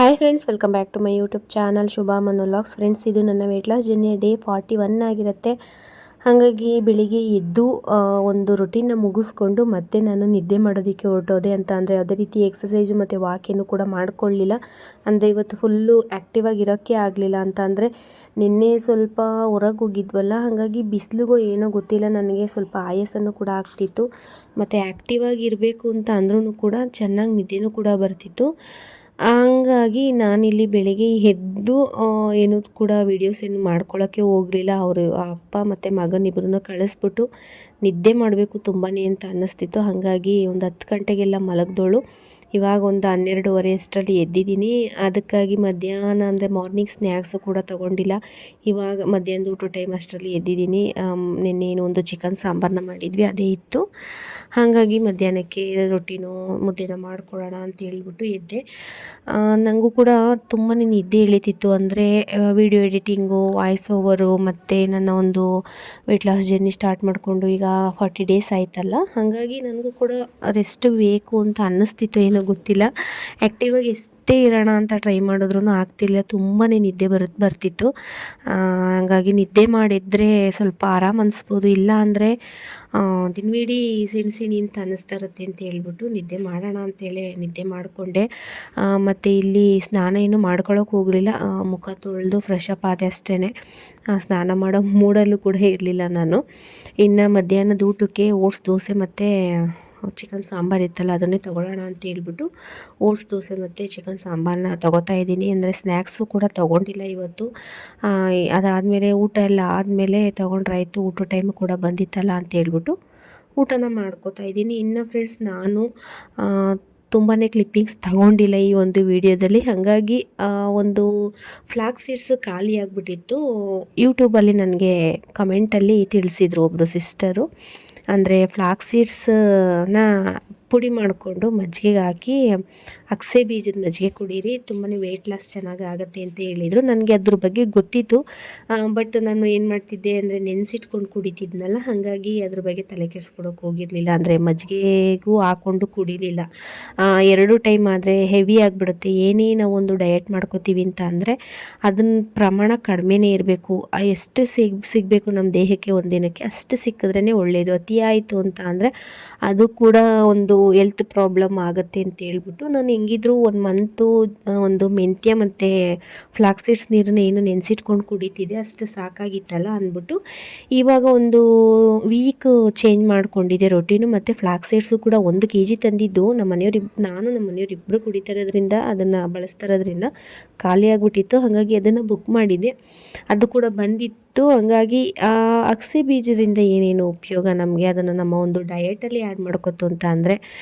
Hi friends, welcome back to my YouTube channel Shubha monologues. Friends, ಇದು ನನ್ನ weight loss journey day 41 ಆಗಿರುತ್ತೆ. ಹಾಗಾಗಿ ಬೆಳಿಗ್ಗೆ ಎದ್ದು ಒಂದು ರೊಟೀನ್ನ ಮುಗಿಸ್ಕೊಂಡು ಮತ್ತೆ ನಾನು ನಿದ್ದೆ ಮಾಡೋದಕ್ಕೆ ಹೊರಟೋದೆ. ಅಂತ ಅಂದರೆ ಯಾವುದೇ ರೀತಿ ಎಕ್ಸಸೈಜು ಮತ್ತು ವಾಕೇನು ಕೂಡ ಮಾಡ್ಕೊಳ್ಳಿಲ್ಲ. ಅಂದರೆ ಇವತ್ತು ಫುಲ್ಲು ಆ್ಯಕ್ಟಿವ್ ಆಗಿರೋಕ್ಕೆ ಆಗಲಿಲ್ಲ. ಅಂತ ಅಂದರೆ ನಿನ್ನೆ ಸ್ವಲ್ಪ ಹೊರಗೆ ಹೋಗಿದ್ವಲ್ಲ, ಹಾಗಾಗಿ ಬಿಸಿಲಿಗೋ ಏನೋ ಗೊತ್ತಿಲ್ಲ, ನನಗೆ ಸ್ವಲ್ಪ ಆಯಾಸನೂ ಕೂಡ ಆಗ್ತಿತ್ತು. ಮತ್ತು ಆ್ಯಕ್ಟಿವ್ ಆಗಿರಬೇಕು ಅಂತ ಅಂದ್ರೂ ಕೂಡ ಚೆನ್ನಾಗಿ ನಿದ್ದೆನೂ ಕೂಡ ಬರ್ತಿತ್ತು. ಹಂಗಾಗಿ ನಾನಿಲ್ಲಿ ಬೆಳಿಗ್ಗೆ ಎದ್ದು ಏನೂ ಕೂಡ ವೀಡಿಯೋಸ್ ಏನು ಮಾಡ್ಕೊಳ್ಳೋಕ್ಕೆ ಹೋಗಲಿಲ್ಲ. ಅವರು ಅಪ್ಪ ಮತ್ತು ಮಗನಿಬ್ಬರನ್ನ ಕಳಿಸ್ಬಿಟ್ಟು ನಿದ್ದೆ ಮಾಡಬೇಕು ತುಂಬಾ ಅಂತ ಅನ್ನಿಸ್ತಿತ್ತು. ಹಾಗಾಗಿ ಒಂದು 10 ಗಂಟೆಗೆಲ್ಲ ಮಲಗಿದೋಳು. ಇವಾಗ ಒಂದು 12:30 ಅಷ್ಟರಲ್ಲಿ ಎದ್ದಿದ್ದೀನಿ. ಅದಕ್ಕಾಗಿ ಮಧ್ಯಾಹ್ನ ಅಂದರೆ ಮಾರ್ನಿಂಗ್ ಸ್ನ್ಯಾಕ್ಸು ಕೂಡ ತೊಗೊಂಡಿಲ್ಲ. ಇವಾಗ ಮಧ್ಯಾಹ್ನದ ಊಟ ಟೈಮ್ ಅಷ್ಟರಲ್ಲಿ ಎದ್ದಿದ್ದೀನಿ. ನಿನ್ನೆ ಏನೋ ಒಂದು ಚಿಕನ್ ಸಾಂಬಾರನ್ನ ಮಾಡಿದ್ವಿ, ಅದೇ ಇತ್ತು. ಹಾಗಾಗಿ ಮಧ್ಯಾಹ್ನಕ್ಕೆ ರೊಟ್ಟಿನೋ ಮುದ್ದೆನೋ ಮಾಡ್ಕೊಳ್ಳೋಣ ಅಂತ ಹೇಳ್ಬಿಟ್ಟು ಎದ್ದೆ. ನನಗೂ ಕೂಡ ತುಂಬಾ ನಿದ್ದೆ ಇಳಿತಿತ್ತು. ಅಂದರೆ ವಿಡಿಯೋ ಎಡಿಟಿಂಗು, ವಾಯ್ಸ್ ಓವರು ಮತ್ತು ನನ್ನ ಒಂದು ವೆಯ್ಟ್ ಲಾಸ್ ಜರ್ನಿ ಸ್ಟಾರ್ಟ್ ಮಾಡಿಕೊಂಡು ಈಗ 40 ಡೇಸ್ ಆಯ್ತಲ್ಲ. ಹಾಗಾಗಿ ನನಗೂ ಕೂಡ ರೆಸ್ಟ್ ಬೇಕು ಅಂತ ಅನ್ನಿಸ್ತಿತ್ತು, ಏನೋ ಗೊತ್ತಿಲ್ಲ. ಆ್ಯಕ್ಟಿವಾಗಿ ಎಷ್ಟೇ ಇರೋಣ ಅಂತ ಟ್ರೈ ಮಾಡಿದ್ರೂ ಆಗ್ತಿಲ್ಲ, ತುಂಬಾ ನಿದ್ದೆ ಬರ್ತಿತ್ತು. ಹಾಗಾಗಿ ನಿದ್ದೆ ಮಾಡಿದರೆ ಸ್ವಲ್ಪ ಆರಾಮ್ ಅನಿಸ್ಬೋದು, ಇಲ್ಲ ಅಂದರೆ ದಿನವಿಡೀ ಸಿಣಿ ಅಂತ ಅನ್ನಿಸ್ತಾ ಇರುತ್ತೆ ಅಂತ ಹೇಳ್ಬಿಟ್ಟು ನಿದ್ದೆ ಮಾಡೋಣ ಅಂತೇಳಿ ನಿದ್ದೆ ಮಾಡಿಕೊಂಡೆ. ಮತ್ತು ಇಲ್ಲಿ ಸ್ನಾನ ಏನು ಮಾಡ್ಕೊಳ್ಳೋಕೆ ಹೋಗಲಿಲ್ಲ, ಮುಖ ತೊಳೆದು ಫ್ರೆಶ್ ಅಪ್ ಆದೆ ಅಷ್ಟೇ. ಸ್ನಾನ ಮಾಡೋ ಮೂಡಲ್ಲೂ ಕೂಡ ಇರಲಿಲ್ಲ ನಾನು. ಇನ್ನು ಮಧ್ಯಾಹ್ನದ ಊಟಕ್ಕೆ ಓಟ್ಸ್ ದೋಸೆ ಮತ್ತು ಚಿಕನ್ ಸಾಂಬಾರು ಇತ್ತಲ್ಲ, ಅದನ್ನೇ ತೊಗೊಳ್ಳೋಣ ಅಂತ ಹೇಳ್ಬಿಟ್ಟು ಓಟ್ಸ್ ದೋಸೆ ಮತ್ತು ಚಿಕನ್ ಸಾಂಬಾರನ್ನ ತೊಗೋತಾ ಇದ್ದೀನಿ. ಅಂದರೆ ಸ್ನ್ಯಾಕ್ಸು ಕೂಡ ತೊಗೊಂಡಿಲ್ಲ ಇವತ್ತು. ಅದಾದಮೇಲೆ ಊಟ ಎಲ್ಲ ಆದಮೇಲೆ ತೊಗೊಂಡ್ರಾಯ್ತು, ಊಟ ಟೈಮು ಕೂಡ ಬಂದಿತ್ತಲ್ಲ ಅಂತ ಹೇಳ್ಬಿಟ್ಟು ಊಟನ ಮಾಡ್ಕೋತಾ ಇದ್ದೀನಿ. ಇನ್ನು ಫ್ರೆಂಡ್ಸ್, ನಾನು ತುಂಬಾ ಕ್ಲಿಪ್ಪಿಂಗ್ಸ್ ತಗೊಂಡಿಲ್ಲ ಈ ಒಂದು ವಿಡಿಯೋದಲ್ಲಿ. ಹಾಗಾಗಿ ಒಂದು ಫ್ಲಾಕ್ಸ್ ಸೀಡ್ಸ್ ಖಾಲಿ ಆಗಿಬಿಟ್ಟಿತ್ತು. ಯೂಟ್ಯೂಬಲ್ಲಿ ನನಗೆ ಕಮೆಂಟಲ್ಲಿ ತಿಳಿಸಿದ್ರು ಒಬ್ಬರು ಸಿಸ್ಟರು. ಅಂದರೆ ಫ್ಲಾಕ್ಸ್ ಸೀಡ್ಸನ್ನ ಪುಡಿ ಮಾಡಿಕೊಂಡು ಮಜ್ಜಿಗೆಗೆ ಹಾಕಿ ಅಗಸೆ ಬೀಜದ ಮಜ್ಜಿಗೆ ಕುಡೀರಿ, ತುಂಬಾ ವೆಯ್ಟ್ ಲಾಸ್ ಚೆನ್ನಾಗಿ ಆಗುತ್ತೆ ಅಂತ ಹೇಳಿದರು. ನನಗೆ ಅದ್ರ ಬಗ್ಗೆ ಗೊತ್ತಿತ್ತು, ಬಟ್ ನಾನು ಏನು ಮಾಡ್ತಿದ್ದೆ ಅಂದರೆ ನೆನೆಸಿಟ್ಕೊಂಡು ಕುಡಿತಿದ್ನಲ್ಲ, ಹಾಗಾಗಿ ಅದ್ರ ಬಗ್ಗೆ ತಲೆ ಕೆಡಿಸ್ಕೊಳಕ್ಕೆ ಹೋಗಿರಲಿಲ್ಲ. ಅಂದರೆ ಮಜ್ಜಿಗೆಗೂ ಹಾಕ್ಕೊಂಡು ಕುಡಿಲಿಲ್ಲ. 2 ಟೈಮ್ ಆದರೆ ಹೆವಿ ಆಗಿಬಿಡುತ್ತೆ. ಏನೇ ನಾವು ಒಂದು ಡಯಟ್ ಮಾಡ್ಕೋತೀವಿ ಅಂತ ಅಂದರೆ ಅದನ್ನ ಪ್ರಮಾಣ ಕಡಿಮೆನೇ ಇರಬೇಕು. ಎಷ್ಟು ಸಿಗಬೇಕು ನಮ್ಮ ದೇಹಕ್ಕೆ ಒಂದಿನಕ್ಕೆ ಅಷ್ಟು ಸಿಕ್ಕಿದ್ರೇ ಒಳ್ಳೆಯದು. ಅತಿ ಆಯಿತು ಅಂತ ಅಂದರೆ ಅದು ಕೂಡ ಒಂದು ಹೆಲ್ತ್ ಪ್ರಾಬ್ಲಮ್ ಆಗುತ್ತೆ ಅಂತ ಹೇಳ್ಬಿಟ್ಟು ನಾನು ಹೆಂಗಿದ್ರು 1 ಮಂತು ಒಂದು ಮೆಂತ್ಯ ಮತ್ತು ಫ್ಲಾಕ್ಸ್ ಸೀಡ್ಸ್ ನೀರನ್ನ ಏನು ನೆನೆಸಿಟ್ಕೊಂಡು ಕುಡಿತಿದ್ದೆ, ಅಷ್ಟು ಸಾಕಾಗಿತ್ತಲ್ಲ ಅಂದ್ಬಿಟ್ಟು ಇವಾಗ ಒಂದು ವೀಕ್ ಚೇಂಜ್ ಮಾಡ್ಕೊಂಡಿದ್ದೆ ರೊಟೀನು. ಮತ್ತು ಫ್ಲಾಕ್ಸ್ ಸೀಡ್ಸು ಕೂಡ 1 kg ತಂದಿದ್ದು. ನಾನು ನಮ್ಮ ಮನೆಯವ್ರಿಬ್ಬರು ಕುಡಿತಾ ಇರೋದ್ರಿಂದ, ಅದನ್ನು ಬಳಸ್ತಾ ಇರೋದ್ರಿಂದ ಖಾಲಿ ಆಗಿಬಿಟ್ಟಿತ್ತು. ಹಾಗಾಗಿ ಅದನ್ನು ಬುಕ್ ಮಾಡಿದ್ದೆ, ಅದು ಕೂಡ ಬಂದಿತ್ತು. ಹಾಗಾಗಿ ಅಗಸೆ ಬೀಜದಿಂದ ಏನೇನು ಉಪಯೋಗ ನಮಗೆ, ಅದನ್ನು ನಮ್ಮ ಒಂದು ಡಯಟಲ್ಲಿ ಆ್ಯಡ್ ಮಾಡ್ಕೊತು ಅಂತ ಅಂದರೆ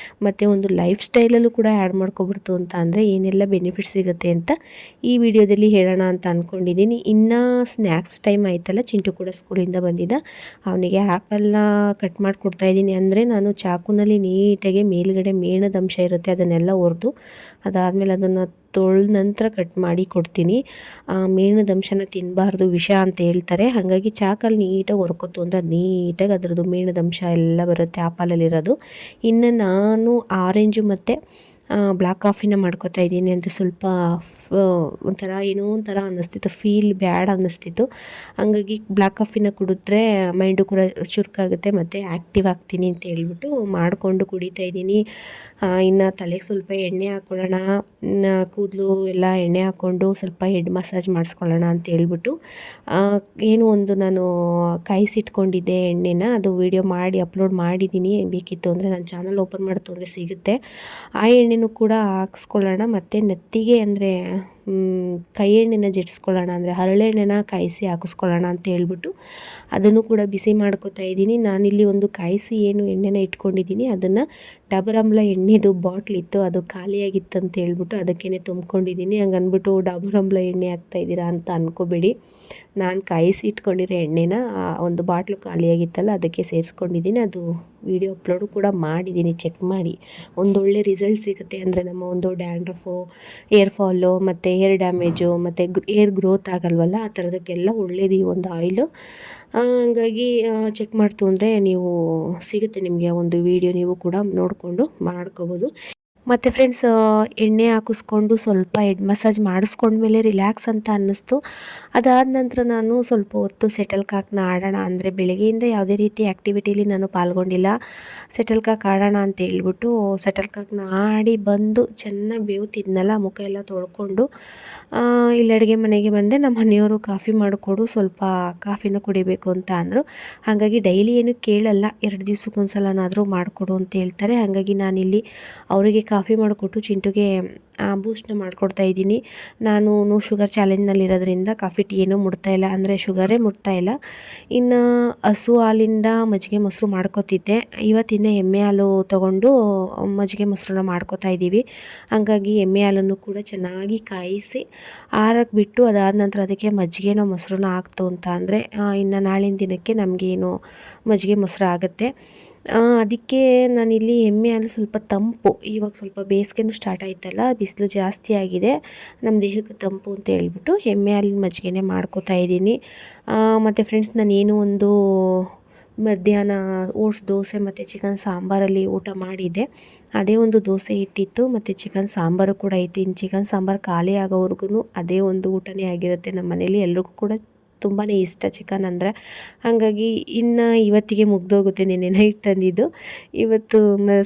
ಮತ್ತು ಒಂದು ಲೈಫ್ ಸ್ಟೈಲಲ್ಲೂ ಕೂಡ ಆ್ಯಡ್ ಮಾಡ್ಕೊಬಿಡ್ತು ಅಂತ ಅಂದರೆ ಏನೆಲ್ಲ ಬೆನಿಫಿಟ್ ಸಿಗುತ್ತೆ ಅಂತ ಈ ವಿಡಿಯೋದಲ್ಲಿ ಹೇಳೋಣ ಅಂತ ಅಂದ್ಕೊಂಡಿದ್ದೀನಿ. ಇನ್ನು ಸ್ನ್ಯಾಕ್ಸ್ ಟೈಮ್ ಆಯ್ತಲ್ಲ, ಚಿಂಟು ಕೂಡ ಸ್ಕೂಲಿಂದ ಬಂದಿದ್ದ, ಅವನಿಗೆ ಆ್ಯಪಲ್ನ ಕಟ್ ಮಾಡಿಕೊಡ್ತಾಯಿದ್ದೀನಿ. ಅಂದರೆ ನಾನು ಚಾಕುನಲ್ಲಿ ನೀಟಾಗಿ ಮೇಲುಗಡೆ ಮೇಣದ ಅಂಶ ಇರುತ್ತೆ ಅದನ್ನೆಲ್ಲ ಒರೆದು, ಅದಾದಮೇಲೆ ಅದನ್ನು ತೊಳೆದ ನಂತರ ಕಟ್ ಮಾಡಿ ಕೊಡ್ತೀನಿ. ಮೇಣದ ಅಂಶನ ತಿನ್ನಬಾರ್ದು, ವಿಷ ಅಂತ ಹೇಳ್ತಾರೆ. ಹಾಗಾಗಿ ಚಾಕಲ್ಲಿ ನೀಟಾಗಿ ಹೊರ್ಕೊತು ಅಂದರೆ ಅದು ನೀಟಾಗಿ ಅದರದ್ದು ಮೇಣದ ಅಂಶ ಎಲ್ಲ ಬರುತ್ತೆ ಆ್ಯಪಲಲ್ಲಿರೋದು. ಇನ್ನು ನಾನು ಆರೆಂಜು ಮತ್ತು ಬ್ಲ್ಯಾಕ್ ಕಾಫಿನ ಮಾಡ್ಕೋತಾ ಇದ್ದೀನಿ. ಅಂದರೆ ಸ್ವಲ್ಪ ಒಂಥರ ಏನೋ ಒಂಥರ ಅನ್ನಿಸ್ತಿತ್ತು, ಫೀಲ್ ಬ್ಯಾಡ್ ಅನ್ನಿಸ್ತಿತ್ತು. ಹಾಗಾಗಿ ಬ್ಲ್ಯಾಕ್ ಕಾಫಿನ ಕುಡಿದ್ರೆ ಮೈಂಡು ಕೂಡ ಚುರುಕಾಗುತ್ತೆ ಮತ್ತು ಆ್ಯಕ್ಟಿವ್ ಆಗ್ತೀನಿ ಅಂತ ಹೇಳ್ಬಿಟ್ಟು ಮಾಡಿಕೊಂಡು ಕುಡಿತಾ ಇದ್ದೀನಿ. ಇನ್ನು ತಲೆಗೆ ಸ್ವಲ್ಪ ಎಣ್ಣೆ ಹಾಕ್ಕೊಳ್ಳೋಣ, ಕೂದಲು ಎಲ್ಲ ಎಣ್ಣೆ ಹಾಕ್ಕೊಂಡು ಸ್ವಲ್ಪ ಹೆಡ್ ಮಸಾಜ್ ಮಾಡಿಸ್ಕೊಳ್ಳೋಣ ಅಂತ ಹೇಳ್ಬಿಟ್ಟು ಏನು ಒಂದು ನಾನು ಕಾಯಿಸಿಟ್ಕೊಂಡಿದ್ದೆ ಎಣ್ಣೆನ, ಅದು ವಿಡಿಯೋ ಮಾಡಿ ಅಪ್ಲೋಡ್ ಮಾಡಿದ್ದೀನಿ. ಬೇಕಿತ್ತು ಅಂದರೆ ನನ್ನ ಚಾನಲ್ ಓಪನ್ ಮಾಡ್ತು ಅಂದರೆ ಸಿಗುತ್ತೆ. ಆ ಎಣ್ಣೆನೂ ಕೂಡ ಹಾಕ್ಸ್ಕೊಳ್ಳೋಣ. ಮತ್ತು ನೆತ್ತಿಗೆ ಅಂದರೆ ಕೈ ಎಣ್ಣೆನ ಜಡಿಸ್ಕೊಳ್ಳೋಣ, ಅಂದರೆ ಹರಳೆಣ್ಣೆನ ಕಾಯಿಸಿ ಹಾಕಿಸ್ಕೊಳ್ಳೋಣ ಅಂತ ಹೇಳ್ಬಿಟ್ಟು ಅದನ್ನು ಕೂಡ ಬಿಸಿ ಮಾಡ್ಕೋತಾ ಇದ್ದೀನಿ. ನಾನಿಲ್ಲಿ ಒಂದು ಕಾಯಿಸಿ ಏನು ಎಣ್ಣೆನ ಇಟ್ಕೊಂಡಿದ್ದೀನಿ, ಅದನ್ನು ಡಾಬರ್ ಆಮ್ಲ ಎಣ್ಣೆದು ಬಾಟ್ಲಿತ್ತು, ಅದು ಖಾಲಿಯಾಗಿತ್ತು ಅಂತ ಹೇಳ್ಬಿಟ್ಟು ಅದಕ್ಕೇ ತುಂಬ್ಕೊಂಡಿದ್ದೀನಿ. ಹಂಗೆ ಅಂದ್ಬಿಟ್ಟು ಡಾಬರ್ ಆಮ್ಲ ಎಣ್ಣೆ ಹಾಕ್ತಾಯಿದ್ದೀರಾ ಅಂತ ಅಂದ್ಕೋಬೇಡಿ. ನಾನು ಕಾಯಿಸಿ ಇಟ್ಕೊಂಡಿರೋ ಎಣ್ಣೆನ ಒಂದು ಬಾಟ್ಲು ಖಾಲಿಯಾಗಿತ್ತಲ್ಲ ಅದಕ್ಕೆ ಸೇರಿಸ್ಕೊಂಡಿದ್ದೀನಿ. ಅದು ವಿಡಿಯೋ ಅಪ್ಲೋಡು ಕೂಡ ಮಾಡಿದ್ದೀನಿ, ಚೆಕ್ ಮಾಡಿ. ಒಂದೊಳ್ಳೆ ರಿಸಲ್ಟ್ ಸಿಗುತ್ತೆ. ಅಂದರೆ ನಮ್ಮ ಒಂದು ಡ್ಯಾಂಡ್ರಫು, ಏರ್ ಫಾಲು ಮತ್ತು ಏರ್ ಡ್ಯಾಮೇಜು ಮತ್ತು ಏರ್ ಗ್ರೋತ್ ಆಗಲ್ವಲ್ಲ, ಆ ಥರದಕ್ಕೆಲ್ಲ ಒಳ್ಳೇದು ಈ ಒಂದು ಆಯಿಲು. ಹಂಗಾಗಿ ಚೆಕ್ ಮಾಡ್ತು ಅಂದರೆ ನೀವು ಸಿಗುತ್ತೆ ನಿಮಗೆ ಒಂದು ವಿಡಿಯೋ, ನೀವು ಕೂಡ ನೋಡಿಕೊಂಡು ಮಾಡ್ಕೋಬೋದು. ಮತ್ತು ಫ್ರೆಂಡ್ಸ್ ಎಣ್ಣೆ ಹಾಕಿಸ್ಕೊಂಡು ಸ್ವಲ್ಪ ಹೆಡ್ ಮಸಾಜ್ ಮಾಡಿಸ್ಕೊಂಡ್ಮೇಲೆ ರಿಲ್ಯಾಕ್ಸ್ ಅಂತ ಅನ್ನಿಸ್ತು. ಅದಾದ ನಂತರ ನಾನು ಸ್ವಲ್ಪ ಹೊತ್ತು ಸೆಟಲ್ ಕಾಕ್ನ ಆಡೋಣ ಅಂದರೆ ಬೆಳಗ್ಗೆಯಿಂದ ಯಾವುದೇ ರೀತಿ ಆ್ಯಕ್ಟಿವಿಟೀಲಿ ನಾನು ಪಾಲ್ಗೊಂಡಿಲ್ಲ. ಸೆಟಲ್ ಕಾಕ್ ಆಡೋಣ ಅಂತ ಹೇಳ್ಬಿಟ್ಟು ಸೆಟಲ್ ಕಾಕ್ನ ಆಡಿ ಬಂದು ಚೆನ್ನಾಗಿ ಬೇವ್ತಿದ್ನಲ್ಲ, ಮುಖ ಎಲ್ಲ ತೊಳ್ಕೊಂಡು ಇಲ್ಲಿ ಅಡುಗೆ ಮನೆಗೆ ಬಂದೆ. ನಮ್ಮ ಮನೆಯವರು ಕಾಫಿ ಮಾಡಿಕೊಡು, ಸ್ವಲ್ಪ ಕಾಫಿನ ಕುಡಿಬೇಕು ಅಂತ ಅಂದರು. ಹಾಗಾಗಿ ಡೈಲಿ ಏನು ಕೇಳಲ್ಲ, 2 ದಿವ್ಸಕ್ಕೊಂದ್ಸಲನಾದರೂ ಮಾಡಿಕೊಡು ಅಂತ ಹೇಳ್ತಾರೆ. ಹಾಗಾಗಿ ನಾನಿಲ್ಲಿ ಅವರಿಗೆ ಕಾಫಿ ಮಾಡಿಕೊಟ್ಟು ಚಿಂಟುಗೆ ಬೂಸ್ಟ್ನ ಮಾಡಿಕೊಡ್ತಾ ಇದ್ದೀನಿ. ನಾನು ನೋ ಶುಗರ್ ಚಾಲೆಂಜ್ನಲ್ಲಿರೋದ್ರಿಂದ ಕಾಫಿ ಟೀ ಏನೂ ಮುಟ್ತಾಯಿಲ್ಲ, ಅಂದರೆ ಶುಗರೇ ಮುಟ್ತಾಯಿಲ್ಲ. ಇನ್ನು ಹಸು ಹಾಲಿಂದ ಮಜ್ಜಿಗೆ ಮೊಸರು ಮಾಡ್ಕೊತಿದ್ದೆ. ಇವತ್ತಿಂದ ಎಮ್ಮೆ ಹಾಲು ತೊಗೊಂಡು ಮಜ್ಜಿಗೆ ಮೊಸರನ್ನ ಮಾಡ್ಕೊತಾ ಇದ್ದೀವಿ. ಹಾಗಾಗಿ ಎಮ್ಮೆ ಹಾಲನ್ನು ಕೂಡ ಚೆನ್ನಾಗಿ ಕಾಯಿಸಿ ಆರಕ್ಕೆ ಬಿಟ್ಟು ಅದಾದ ನಂತರ ಅದಕ್ಕೆ ಮಜ್ಜಿಗೆನೋ ಮೊಸರನ್ನ ಹಾಕ್ತು ಅಂತ ಅಂದರೆ ಇನ್ನು ನಾಳಿನ ದಿನಕ್ಕೆ ನಮಗೇನು ಮಜ್ಜಿಗೆ ಮೊಸರು ಆಗುತ್ತೆ. ಅದಕ್ಕೆ ನಾನಿಲ್ಲಿ ಎಮ್ಮೆ ಹಾಲು ಸ್ವಲ್ಪ ತಂಪು, ಇವಾಗ ಸ್ವಲ್ಪ ಬೇಸಿಗೆನೂ ಸ್ಟಾರ್ಟ್ ಆಯ್ತಲ್ಲ, ಬಿಸಿಲು ಜಾಸ್ತಿ ಆಗಿದೆ, ನಮ್ಮ ದೇಹಕ್ಕೆ ತಂಪು ಅಂತ ಹೇಳ್ಬಿಟ್ಟು ಎಮ್ಮೆ ಹಾಲಿನ ಮಜ್ಜಿಗೆನೇ ಮಾಡ್ಕೋತಾ ಇದ್ದೀನಿ. ಮತ್ತು ಫ್ರೆಂಡ್ಸ್, ನಾನೇನು ಒಂದು ಮಧ್ಯಾಹ್ನ ಓಟ್ಸ್ ದೋಸೆ ಮತ್ತು ಚಿಕನ್ ಸಾಂಬಾರಲ್ಲಿ ಊಟ ಮಾಡಿದ್ದೆ. ಅದೇ ಒಂದು ದೋಸೆ ಇಟ್ಟಿತ್ತು ಮತ್ತು ಚಿಕನ್ ಸಾಂಬಾರು ಕೂಡ ಇತ್ತು. ಇನ್ನು ಚಿಕನ್ ಸಾಂಬಾರು ಖಾಲಿ ಆಗೋವರೆಗೂ ಅದೇ ಒಂದು ಊಟನೇ ಆಗಿರುತ್ತೆ. ನಮ್ಮ ಮನೇಲಿ ಎಲ್ರಿಗೂ ಕೂಡ ತುಂಬಾ ಇಷ್ಟ ಚಿಕನ್ ಅಂದರೆ. ಹಾಗಾಗಿ ಇನ್ನು ಇವತ್ತಿಗೆ ಮುಗ್ದೋಗುತ್ತೆ. ನೆನ್ನೆ ನೈಟ್ ತಂದಿದ್ದು ಇವತ್ತು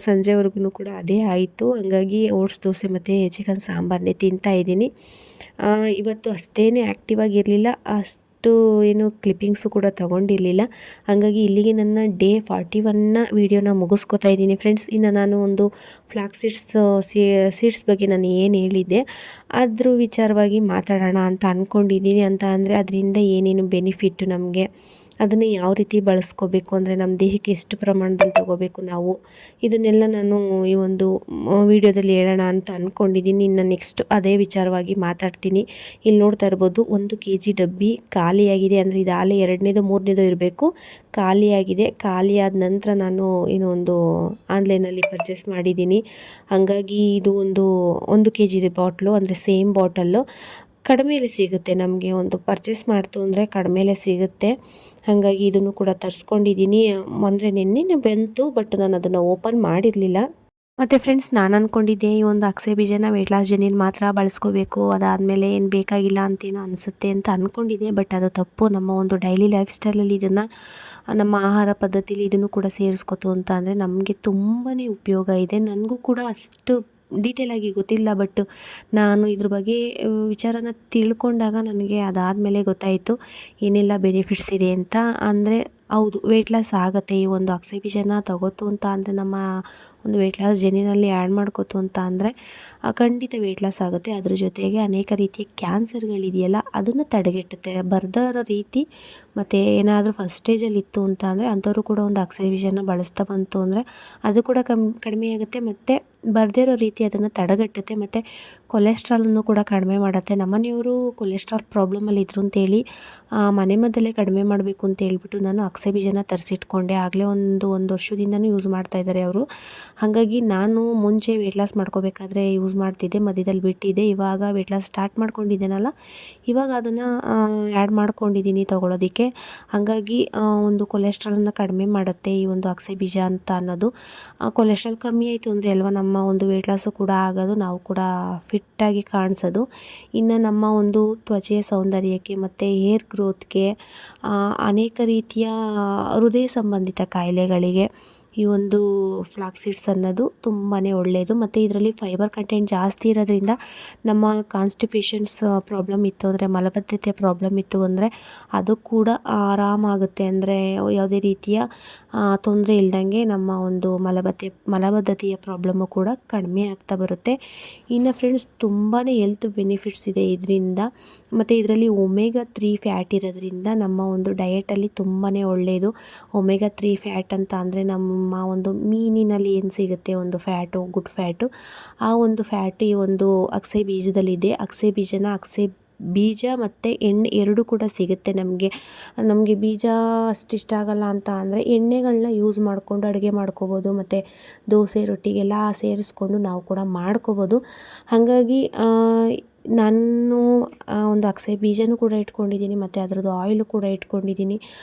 ಸಂಜೆವರೆಗೂ ಕೂಡ ಅದೇ ಆಯಿತು. ಹಾಗಾಗಿ ಓಟ್ಸ್ ದೋಸೆ ಮತ್ತು ಚಿಕನ್ ಸಾಂಬಾರನ್ನೇ ತಿಂತಾಯಿದ್ದೀನಿ. ಇವತ್ತು ಅಷ್ಟೇನು ಆ್ಯಕ್ಟಿವ್ ಆಗಿರಲಿಲ್ಲ, ಅಷ್ಟು ಏನು ಕ್ಲಿಪ್ಪಿಂಗ್ಸು ಕೂಡ ತೊಗೊಂಡಿರಲಿಲ್ಲ. ಹಾಗಾಗಿ ಇಲ್ಲಿಗೆ ನನ್ನ ಡೇ 41ನ ವೀಡಿಯೋನ ಮುಗಿಸ್ಕೊತಾ ಇದ್ದೀನಿ ಫ್ರೆಂಡ್ಸ್. ಇನ್ನು ನಾನು ಒಂದು ಫ್ಲಾಕ್ ಸೀಡ್ಸ್ ಬಗ್ಗೆ ನಾನು ಏನು ಹೇಳಿದ್ದೆ ಅದ್ರ ವಿಚಾರವಾಗಿ ಮಾತಾಡೋಣ ಅಂತ ಅಂದ್ಕೊಂಡಿದ್ದೀನಿ. ಅಂತ ಅಂದರೆ ಅದರಿಂದ ಏನೇನು ಬೆನಿಫಿಟ್ಟು ನಮಗೆ, ಅದನ್ನು ಯಾವ ರೀತಿ ಬಳಸ್ಕೋಬೇಕು, ಅಂದರೆ ನಮ್ಮ ದೇಹಕ್ಕೆ ಎಷ್ಟು ಪ್ರಮಾಣದಲ್ಲಿ ತೊಗೋಬೇಕು ನಾವು, ಇದನ್ನೆಲ್ಲ ನಾನು ಈ ಒಂದು ವಿಡಿಯೋದಲ್ಲಿ ಹೇಳೋಣ ಅಂತ ಅಂದ್ಕೊಂಡಿದ್ದೀನಿ. ಇನ್ನು ನೆಕ್ಸ್ಟ್ ಅದೇ ವಿಚಾರವಾಗಿ ಮಾತಾಡ್ತೀನಿ. ಇಲ್ಲಿ ನೋಡ್ತಾ ಇರ್ಬೋದು 1 kg ಡಬ್ಬಿ ಖಾಲಿಯಾಗಿದೆ, ಅಂದರೆ ಇದು ಹಾಲೆ 2ನೇದೋ 3ನೇದೋ ಇರಬೇಕು, ಖಾಲಿಯಾಗಿದೆ. ಖಾಲಿಯಾದ ನಂತರ ನಾನು ಏನೋ ಒಂದು ಆನ್ಲೈನಲ್ಲಿ ಪರ್ಚೇಸ್ ಮಾಡಿದ್ದೀನಿ. ಹಾಗಾಗಿ ಇದು ಒಂದು kg ಇದೆ ಬಾಟ್ಲು, ಅಂದರೆ ಸೇಮ್ ಬಾಟಲ್ಲು ಕಡಿಮೆಲೆ ಸಿಗುತ್ತೆ. ನಮಗೆ ಒಂದು ಪರ್ಚೇಸ್ ಮಾಡ್ತು ಅಂದರೆ ಕಡಿಮೆಲೆ ಸಿಗುತ್ತೆ. ಹಾಗಾಗಿ ಇದನ್ನು ಕೂಡ ತರಿಸ್ಕೊಂಡಿದ್ದೀನಿ. ಅಂದರೆ ನೆನ್ನೆ ಬಂತು, ಬಟ್ ನಾನು ಅದನ್ನು ಓಪನ್ ಮಾಡಿರಲಿಲ್ಲ. ಮತ್ತು ಫ್ರೆಂಡ್ಸ್, ನಾನು ಅಂದ್ಕೊಂಡಿದ್ದೆ ಈ ಒಂದು ಅಗಸೆ ಬೀಜನ ವೆಯ್ಟ್ ಲಾಸ್ ಜರ್ನಿಲಿ ಮಾತ್ರ ಬಳಸ್ಕೋಬೇಕು, ಅದಾದಮೇಲೆ ಏನು ಬೇಕಾಗಿಲ್ಲ ಅಂತೇನೋ ಅನಿಸುತ್ತೆ ಅಂತ ಅಂದ್ಕೊಂಡಿದ್ದೆ. ಬಟ್ ಅದು ತಪ್ಪು. ನಮ್ಮ ಒಂದು ಡೈಲಿ ಲೈಫ್ ಸ್ಟೈಲಲ್ಲಿ ಇದನ್ನು, ನಮ್ಮ ಆಹಾರ ಪದ್ಧತಿಲಿ ಇದನ್ನು ಕೂಡ ಸೇರಿಸ್ಕೊತು ಅಂತ ಅಂದರೆ ನಮಗೆ ತುಂಬಾ ಉಪಯೋಗ ಇದೆ. ನನಗೂ ಕೂಡ ಅಷ್ಟು ಡೀಟೇಲಾಗಿ ಗೊತ್ತಿಲ್ಲ, ಬಟ್ ನಾನು ಇದ್ರ ಬಗ್ಗೆ ವಿಚಾರನ ತಿಳ್ಕೊಂಡಾಗ ನನಗೆ ಅದಾದಮೇಲೆ ಗೊತ್ತಾಯಿತು ಏನೆಲ್ಲ ಬೆನಿಫಿಟ್ಸ್ ಇದೆ ಅಂತ. ಅಂದರೆ ಹೌದು, ವೆಯ್ಟ್ ಲಾಸ್ ಆಗುತ್ತೆ. ಈ ಒಂದು ಅಗಸೆ ಬೀಜನ ತಗೋತು ಅಂತ ಅಂದರೆ ನಮ್ಮ ಒಂದು ವೆಯ್ಟ್ ಲಾಸ್ ಜರ್ನಿನಲ್ಲಿ ಆ್ಯಡ್ ಮಾಡ್ಕೋತು ಅಂತ ಅಂದರೆ ಖಂಡಿತ ವೆಯ್ಟ್ ಲಾಸ್ ಆಗುತ್ತೆ. ಅದ್ರ ಜೊತೆಗೆ ಅನೇಕ ರೀತಿಯ ಕ್ಯಾನ್ಸರ್ಗಳಿದೆಯಲ್ಲ ಅದನ್ನು ತಡೆಗಟ್ಟುತ್ತೆ. ಬರ್ದೇ ಇರೋ ರೀತಿ ಮತ್ತು ಏನಾದರೂ ಫಸ್ಟ್ ಸ್ಟೇಜಲ್ಲಿ ಇತ್ತು ಅಂತ ಅಂದರೆ ಅಂಥವರು ಕೂಡ ಒಂದು ಅಗಸೆ ಬೀಜನ ಬಳಸ್ತಾ ಬಂತು ಅಂದರೆ ಅದು ಕೂಡ ಕಡಿಮೆ ಆಗುತ್ತೆ, ಮತ್ತು ಬರ್ದೇ ಇರೋ ರೀತಿ ಅದನ್ನು ತಡೆಗಟ್ಟುತ್ತೆ. ಮತ್ತು ಕೊಲೆಸ್ಟ್ರಾಲನ್ನು ಕೂಡ ಕಡಿಮೆ ಮಾಡುತ್ತೆ. ನಮ್ಮನೆಯವರು ಕೊಲೆಸ್ಟ್ರಾಲ್ ಪ್ರಾಬ್ಲಮಲ್ಲಿ ಇದ್ರು ಅಂತೇಳಿ ಮನೆ ಮದ್ದಲ್ಲೇ ಕಡಿಮೆ ಮಾಡಬೇಕು ಅಂತ ಹೇಳ್ಬಿಟ್ಟು ನಾನು ಅಗಸೆ ಬೀಜನ ತರಿಸಿಟ್ಕೊಂಡೆ. ಆಗಲೇ ಒಂದು ವರ್ಷದಿಂದನೂ ಯೂಸ್ ಮಾಡ್ತಾಯಿದ್ದಾರೆ ಅವರು. ಹಾಗಾಗಿ ನಾನು ಮುಂಚೆ ವೆಯ್ಟ್ ಲಾಸ್ ಮಾಡ್ಕೋಬೇಕಾದ್ರೆ ಯೂಸ್ ಮಾಡ್ತಿದ್ದೆ, ಮಧ್ಯದಲ್ಲಿ ಬಿಟ್ಟಿದ್ದೆ. ಇವಾಗ ವೆಯ್ಟ್ ಲಾಸ್ ಸ್ಟಾರ್ಟ್ ಮಾಡ್ಕೊಂಡಿದ್ದೇನಲ್ಲ, ಇವಾಗ ಅದನ್ನು ಆ್ಯಡ್ ಮಾಡ್ಕೊಂಡಿದ್ದೀನಿ ತೊಗೊಳೋದಕ್ಕೆ. ಹಾಗಾಗಿ ಒಂದು ಕೊಲೆಸ್ಟ್ರಾಲನ್ನು ಕಡಿಮೆ ಮಾಡುತ್ತೆ ಈ ಒಂದು ಅಗಸೆ ಬೀಜ ಅಂತ ಅನ್ನೋದು. ಕೊಲೆಸ್ಟ್ರಾಲ್ ಕಮ್ಮಿ ಆಯಿತು ಅಂದರೆ ಅಲ್ವಾ ನಮ್ಮ ಒಂದು ವೆಯ್ಟ್ ಲಾಸು ಕೂಡ ಆಗೋದು, ನಾವು ಕೂಡ ಫಿಟ್ಟಾಗಿ ಕಾಣಿಸೋದು. ಇನ್ನು ನಮ್ಮ ಒಂದು ತ್ವಚೆಯ ಸೌಂದರ್ಯಕ್ಕೆ ಮತ್ತು ಹೇರ್ ಗ್ರೋತ್ಗೆ, ಅನೇಕ ರೀತಿಯ ಹೃದಯ ಸಂಬಂಧಿತ ಕಾಯಿಲೆಗಳಿಗೆ ಈ ಒಂದು ಫ್ಲಾಕ್ ಸೀಡ್ಸ್ ಅನ್ನೋದು ತುಂಬಾ ಒಳ್ಳೆಯದು. ಮತ್ತು ಇದರಲ್ಲಿ ಫೈಬರ್ ಕಂಟೆಂಟ್ ಜಾಸ್ತಿ ಇರೋದ್ರಿಂದ ನಮ್ಮ ಕಾನ್ಸ್ಟಿಪೇಷನ್ಸ್ ಪ್ರಾಬ್ಲಮ್ ಇತ್ತು ಅಂದರೆ, ಮಲಬದ್ಧತೆ ಪ್ರಾಬ್ಲಮ್ ಇತ್ತು ಅಂದರೆ ಅದು ಕೂಡ ಆರಾಮಾಗುತ್ತೆ. ಅಂದರೆ ಯಾವುದೇ ರೀತಿಯ ತೊಂದರೆ ಇಲ್ದಂಗೆ ನಮ್ಮ ಒಂದು ಮಲಬದ್ಧತೆಯ ಪ್ರಾಬ್ಲಮ್ಮು ಕೂಡ ಕಡಿಮೆ ಆಗ್ತಾ ಬರುತ್ತೆ. ಇನ್ನು ಫ್ರೆಂಡ್ಸ್, ತುಂಬಾ ಹೆಲ್ತ್ ಬೆನಿಫಿಟ್ಸ್ ಇದೆ ಇದರಿಂದ. ಮತ್ತು ಇದರಲ್ಲಿ ಒಮೆಗಾ 3 ಫ್ಯಾಟ್ ಇರೋದ್ರಿಂದ ನಮ್ಮ ಒಂದು ಡಯಟಲ್ಲಿ ತುಂಬಾ ಒಳ್ಳೆಯದು. ಒಮೆಗಾ 3 ಫ್ಯಾಟ್ ಅಂತ ಅಂದರೆ ನಮ್ಮ ಒಂದು ಮೀನಿನಲ್ಲಿ ಏನು ಸಿಗುತ್ತೆ ಒಂದು ಫ್ಯಾಟು, ಗುಡ್ ಫ್ಯಾಟು, ಆ ಒಂದು ಫ್ಯಾಟ್ ಈ ಒಂದು ಅಗಸೆ ಬೀಜದಲ್ಲಿದೆ. ಅಗಸೆ ಬೀಜ ಮತ್ತು ಎಣ್ಣೆ ಎರಡೂ ಕೂಡ ಸಿಗುತ್ತೆ ನಮಗೆ ಬೀಜ ಅಷ್ಟಿಷ್ಟ ಆಗಲ್ಲ ಅಂತ ಅಂದರೆ ಎಣ್ಣೆಗಳನ್ನ ಯೂಸ್ ಮಾಡಿಕೊಂಡು ಅಡುಗೆ ಮಾಡ್ಕೋಬೋದು, ಮತ್ತು ದೋಸೆ ರೊಟ್ಟಿಗೆಲ್ಲ ಸೇರಿಸ್ಕೊಂಡು ನಾವು ಕೂಡ ಮಾಡ್ಕೋಬೋದು. ಹಾಗಾಗಿ ನಾನು ಒಂದು ಅಗಸೆ ಬೀಜನೂ ಕೂಡ ಇಟ್ಕೊಂಡಿದ್ದೀನಿ, ಮತ್ತು ಅದರದ್ದು ಆಯಿಲು ಕೂಡ ಇಟ್ಕೊಂಡಿದ್ದೀನಿ.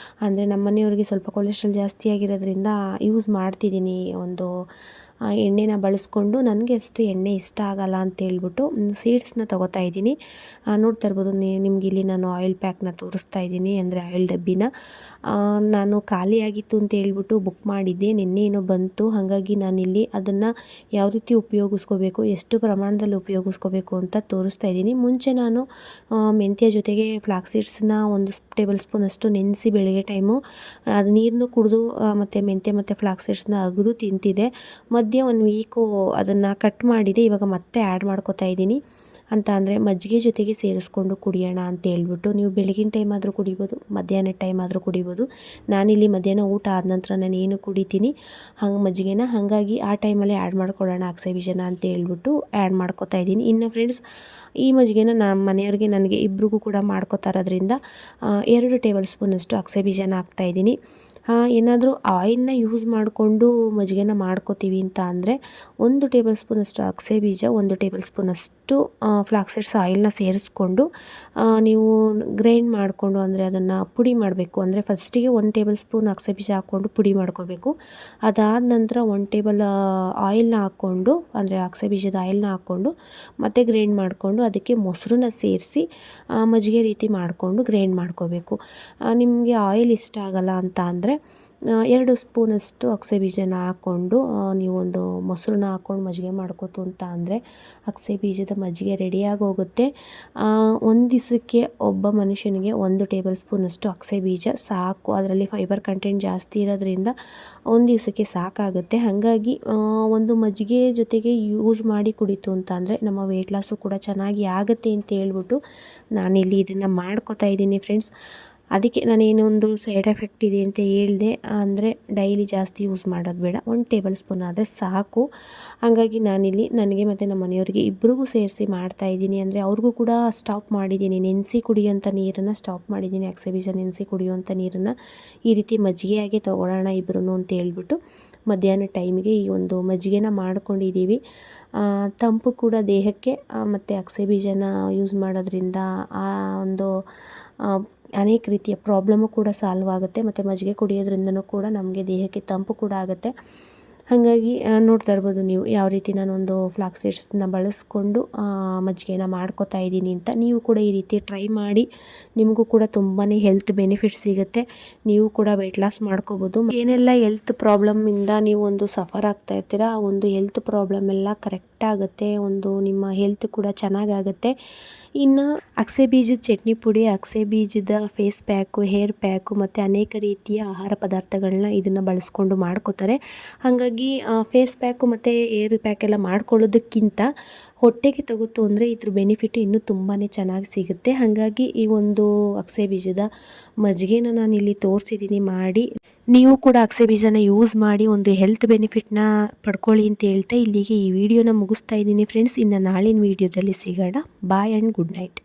ಅಂದರೆ ನಮ್ಮ ಮನೆಯವ್ರಿಗೆ ಸ್ವಲ್ಪ ಕೊಲೆಸ್ಟ್ರಾಲ್ ಜಾಸ್ತಿ ಆಗಿರೋದ್ರಿಂದ ಯೂಸ್ ಮಾಡ್ತಿದ್ದೀನಿ ಒಂದು ಎಣ್ಣೆನ ಬಳಸ್ಕೊಂಡು ನನಗೆ ಅಷ್ಟು ಎಣ್ಣೆ ಇಷ್ಟ ಆಗಲ್ಲ ಅಂತ ಹೇಳ್ಬಿಟ್ಟು ಸೀಡ್ಸ್ನ ತೊಗೋತಾ ಇದ್ದೀನಿ. ನೋಡ್ತಾ ಇರ್ಬೋದು ನಿಮ್ಗೆ ಇಲ್ಲಿ ನಾನು ಆಯಿಲ್ ಪ್ಯಾಕ್ನ ತೋರಿಸ್ತಾ ಇದ್ದೀನಿ, ಅಂದರೆ ಆಯಿಲ್ ಡಬ್ಬಿನ. ನಾನು ಖಾಲಿಯಾಗಿತ್ತು ಅಂತ ಹೇಳ್ಬಿಟ್ಟು ಬುಕ್ ಮಾಡಿದ್ದೆ, ನಿನ್ನೆ ಏನೋ ಬಂತು. ಹಾಗಾಗಿ ನಾನಿಲ್ಲಿ ಅದನ್ನು ಯಾವ ರೀತಿ ಉಪಯೋಗಿಸ್ಕೋಬೇಕು, ಎಷ್ಟು ಪ್ರಮಾಣದಲ್ಲಿ ಉಪಯೋಗಿಸ್ಕೋಬೇಕು ಅಂತ ತೋರಿಸ್ತಾ ಇದ್ದೀನಿ. ಮುಂಚೆ ನಾನು ಮೆಂತ್ಯ ಜೊತೆಗೆ ಫ್ಲಾಕ್ಸ್ ಸೀಡ್ಸ್ನ 1 ಟೇಬಲ್ ಸ್ಪೂನಷ್ಟು ನೆನೆಸಿ ಬೆಳಗ್ಗೆ ಟೈಮು ಅದು ನೀರನ್ನು ಕುಡಿದು ಮತ್ತು ಮೆಂತ್ಯ ಮತ್ತು ಫ್ಲಾಕ್ಸ್ ಸೀಡ್ಸ್ನ ಅಗೆದು ತಿಂತಿದ್ದೆ. ಮಧ್ಯೆ 1 ವೀಕು ಅದನ್ನು ಕಟ್ ಮಾಡಿದೆ. ಇವಾಗ ಮತ್ತೆ ಆ್ಯಡ್ ಮಾಡ್ಕೋತಾ ಇದ್ದೀನಿ. ಅಂತ ಅಂದರೆ ಮಜ್ಜಿಗೆ ಜೊತೆಗೆ ಸೇರಿಸ್ಕೊಂಡು ಕುಡಿಯೋಣ ಅಂತ ಹೇಳ್ಬಿಟ್ಟು. ನೀವು ಬೆಳಗಿನ ಟೈಮ್ ಆದರೂ ಕುಡಿಬೋದು, ಮಧ್ಯಾಹ್ನದ ಟೈಮ್ ಆದರೂ ಕುಡಿಬೋದು. ನಾನಿಲ್ಲಿ ಮಧ್ಯಾಹ್ನ ಊಟ ಆದ ನಂತರ ನಾನು ಏನು ಕುಡಿತೀನಿ ಮಜ್ಜಿಗೆನ, ಹಾಗಾಗಿ ಆ ಟೈಮಲ್ಲೇ ಆ್ಯಡ್ ಮಾಡ್ಕೊಳ್ಳೋಣ ಅಗಸೆ ಬೀಜನ ಅಂತ ಹೇಳ್ಬಿಟ್ಟು ಆ್ಯಡ್ ಮಾಡ್ಕೊತಾ ಇದ್ದೀನಿ. ಇನ್ನು ಫ್ರೆಂಡ್ಸ್, ಈ ಮಜ್ಜಿಗೆನ ನಮ್ಮ ಮನೆಯವ್ರಿಗೆ ನನಗೆ ಇಬ್ರಿಗೂ ಕೂಡ ಮಾಡ್ಕೊತಾ ಇರೋದ್ರಿಂದ 2 ಟೇಬಲ್ ಸ್ಪೂನಷ್ಟು ಅಗಸೆ ಬೀಜನ ಹಾಕ್ತಾಯಿದ್ದೀನಿ. ಏನಾದರೂ ಆಯಿಲ್ನ ಯೂಸ್ ಮಾಡಿಕೊಂಡು ಮಜ್ಜಿಗೆನ ಮಾಡ್ಕೋತೀವಿ ಅಂತ ಅಂದರೆ 1 ಟೇಬಲ್ ಸ್ಪೂನಷ್ಟು ಅಗಸೆ ಬೀಜ, 1 ಟೇಬಲ್ ಸ್ಪೂನಷ್ಟು ಫ್ಲಾಕ್ಸ್ ಸೀಡ್ಸ್ ಆಯಿಲ್ನ ಸೇರಿಸ್ಕೊಂಡು ನೀವು ಗ್ರೈಂಡ್ ಮಾಡಿಕೊಂಡು, ಅಂದರೆ ಅದನ್ನು ಪುಡಿ ಮಾಡಬೇಕು. ಅಂದರೆ ಫಸ್ಟಿಗೆ 1 ಟೇಬಲ್ ಸ್ಪೂನ್ ಅಗಸೆ ಬೀಜ ಹಾಕ್ಕೊಂಡು ಪುಡಿ ಮಾಡ್ಕೋಬೇಕು. ಅದಾದ ನಂತರ 1 ಟೇಬಲ್ ಆಯಿಲ್ನ ಹಾಕ್ಕೊಂಡು, ಅಂದರೆ ಅಗಸೆ ಬೀಜದ ಆಯಿಲ್ನ ಹಾಕ್ಕೊಂಡು ಮತ್ತೆ ಗ್ರೈಂಡ್ ಮಾಡಿಕೊಂಡು ಅದಕ್ಕೆ ಮೊಸರನ್ನ ಸೇರಿಸಿ ಮಜ್ಜಿಗೆ ರೀತಿ ಮಾಡಿಕೊಂಡು ಗ್ರೈಂಡ್ ಮಾಡ್ಕೋಬೇಕು. ನಿಮಗೆ ಆಯಿಲ್ ಇಷ್ಟ ಆಗಲ್ಲ ಅಂತ ಅಂದರೆ 2 ಸ್ಪೂನಷ್ಟು ಅಗಸೆ ಬೀಜನ ಹಾಕ್ಕೊಂಡು ನೀವು ಒಂದು ಮೊಸರನ್ನ ಹಾಕ್ಕೊಂಡು ಮಜ್ಜಿಗೆ ಮಾಡ್ಕೋತು ಅಂತ ಅಂದರೆ ಅಗಸೆ ಬೀಜದ ಮಜ್ಜಿಗೆ ರೆಡಿಯಾಗಿ ಹೋಗುತ್ತೆ. ಒಂದು ದಿವಸಕ್ಕೆ ಒಬ್ಬ ಮನುಷ್ಯನಿಗೆ 1 ಟೇಬಲ್ ಸ್ಪೂನಷ್ಟು ಅಗಸೆ ಬೀಜ ಸಾಕು. ಅದರಲ್ಲಿ ಫೈಬರ್ ಕಂಟೆಂಟ್ ಜಾಸ್ತಿ ಇರೋದ್ರಿಂದ 1 ದಿವಸಕ್ಕೆ ಸಾಕಾಗುತ್ತೆ. ಹಾಗಾಗಿ ಒಂದು ಮಜ್ಜಿಗೆ ಜೊತೆಗೆ ಯೂಸ್ ಮಾಡಿ ಕುಡಿತು ಅಂತ ಅಂದರೆ ನಮ್ಮ ವೆಯ್ಟ್ ಲಾಸು ಕೂಡ ಚೆನ್ನಾಗಿ ಆಗುತ್ತೆ ಅಂತ ಹೇಳ್ಬಿಟ್ಟು ನಾನಿಲ್ಲಿ ಇದನ್ನು ಮಾಡ್ಕೋತಾ ಇದ್ದೀನಿ ಫ್ರೆಂಡ್ಸ್. ಅದಕ್ಕೆ ನಾನೇನೊಂದು ಸೈಡ್ ಎಫೆಕ್ಟ್ ಇದೆ ಅಂತ ಹೇಳಿದೆ, ಅಂದರೆ ಡೈಲಿ ಜಾಸ್ತಿ ಯೂಸ್ ಮಾಡೋದು ಬೇಡ, 1 ಟೇಬಲ್ ಸ್ಪೂನ್ ಆದರೆ ಸಾಕು. ಹಾಗಾಗಿ ನಾನಿಲ್ಲಿ ನನಗೆ ಮತ್ತು ನಮ್ಮ ಮನೆಯವರಿಗೆ ಇಬ್ಬರಿಗೂ ಸೇರಿಸಿ ಮಾಡ್ತಾಯಿದ್ದೀನಿ. ಅಂದರೆ ಅವ್ರಿಗೂ ಕೂಡ ಸ್ಟಾಪ್ ಮಾಡಿದ್ದೀನಿ, ನೆನೆಸಿ ಕುಡಿಯೋಂಥ ನೀರನ್ನು ಸ್ಟಾಪ್ ಮಾಡಿದ್ದೀನಿ. ಅಗಸೆ ಬೀಜ ನೆನೆಸಿ ಕುಡಿಯೋಂಥ ನೀರನ್ನು ಈ ರೀತಿ ಮಜ್ಜಿಗೆಯಾಗೆ ತೊಗೊಳ್ಳೋಣ ಇಬ್ಬರೂ ಅಂತ ಹೇಳ್ಬಿಟ್ಟು ಮಧ್ಯಾಹ್ನ ಟೈಮಿಗೆ ಈ ಒಂದು ಮಜ್ಜಿಗೆನ ಮಾಡ್ಕೊಂಡಿದ್ದೀವಿ. ತಂಪು ಕೂಡ ದೇಹಕ್ಕೆ, ಮತ್ತು ಅಗಸೆ ಬೀಜನ ಯೂಸ್ ಮಾಡೋದ್ರಿಂದ ಆ ಒಂದು ಅನೇಕ ರೀತಿಯ ಪ್ರಾಬ್ಲಮ್ಮು ಕೂಡ ಸಾಲ್ವ್ ಆಗುತ್ತೆ. ಮತ್ತು ಮಜ್ಜಿಗೆ ಕುಡಿಯೋದ್ರಿಂದನೂ ಕೂಡ ನಮಗೆ ದೇಹಕ್ಕೆ ತಂಪು ಕೂಡ ಆಗುತ್ತೆ. ಹಾಗಾಗಿ ನೋಡ್ತಾ ಇರ್ಬೋದು ನೀವು ಯಾವ ರೀತಿ ನಾನೊಂದು ಫ್ಲಾಕ್ಸ್ ಸೀಡ್ಸ್ನ ಬಳಸ್ಕೊಂಡು ಮಜ್ಜಿಗೆನ ಮಾಡ್ಕೋತಾ ಇದ್ದೀನಿ ಅಂತ. ನೀವು ಕೂಡ ಈ ರೀತಿ ಟ್ರೈ ಮಾಡಿ, ನಿಮಗೂ ಕೂಡ ತುಂಬಾ ಹೆಲ್ತ್ ಬೆನಿಫಿಟ್ ಸಿಗುತ್ತೆ. ನೀವು ಕೂಡ ವೆಯ್ಟ್ ಲಾಸ್ ಮಾಡ್ಕೋಬೋದು. ಏನೆಲ್ಲ ಹೆಲ್ತ್ ಪ್ರಾಬ್ಲಮ್ಮಿಂದ ನೀವು ಒಂದು ಸಫರ್ ಆಗ್ತಾ ಇರ್ತೀರ, ಆ ಒಂದು ಹೆಲ್ತ್ ಪ್ರಾಬ್ಲಮ್ ಎಲ್ಲ ಕರೆಕ್ಟ್ ಆಗುತ್ತೆ. ಒಂದು ನಿಮ್ಮ ಹೆಲ್ತ್ ಕೂಡ ಚೆನ್ನಾಗಾಗುತ್ತೆ. ಇನ್ನು ಅಗಸೆ ಬೀಜದ ಚಟ್ನಿ ಪುಡಿ, ಅಗಸೆ ಬೀಜದ ಫೇಸ್ ಪ್ಯಾಕು, ಹೇರ್ ಪ್ಯಾಕು ಮತ್ತು ಅನೇಕ ರೀತಿಯ ಆಹಾರ ಪದಾರ್ಥಗಳನ್ನ ಇದನ್ನು ಬಳಸ್ಕೊಂಡು ಮಾಡ್ಕೋತಾರೆ. ಹಾಗಾಗಿ ಫೇಸ್ ಪ್ಯಾಕು ಮತ್ತು ಹೇರ್ ಪ್ಯಾಕ್ ಎಲ್ಲ ಮಾಡ್ಕೊಳ್ಳೋದಕ್ಕಿಂತ ಹೊಟ್ಟೆಗೆ ತಗೋತು ಅಂದರೆ ಇದ್ರ ಬೆನಿಫಿಟ್ ಇನ್ನೂ ತುಂಬಾ ಚೆನ್ನಾಗಿ ಸಿಗುತ್ತೆ. ಹಾಗಾಗಿ ಈ ಒಂದು ಅಗಸೆ ಬೀಜದ ಮಜ್ಜಿಗೆನ ನಾನು ಇಲ್ಲಿ ತೋರಿಸಿದ್ದೀನಿ ಮಾಡಿ. ನೀವು ಕೂಡ ಅಗಸೆ ಬೀಜನ ಯೂಸ್ ಮಾಡಿ ಒಂದು ಹೆಲ್ತ್ ಬೆನಿಫಿಟ್ನ ಪಡ್ಕೊಳ್ಳಿ ಅಂತ ಹೇಳ್ತಾ ಇಲ್ಲಿಗೆ ಈ ವಿಡಿಯೋನ ಮುಗಿಸ್ತಾ ಇದ್ದೀನಿ ಫ್ರೆಂಡ್ಸ್. ಇನ್ನು ನಾಳಿನ ವಿಡಿಯೋದಲ್ಲಿ ಸಿಗೋಣ. Boy and good night.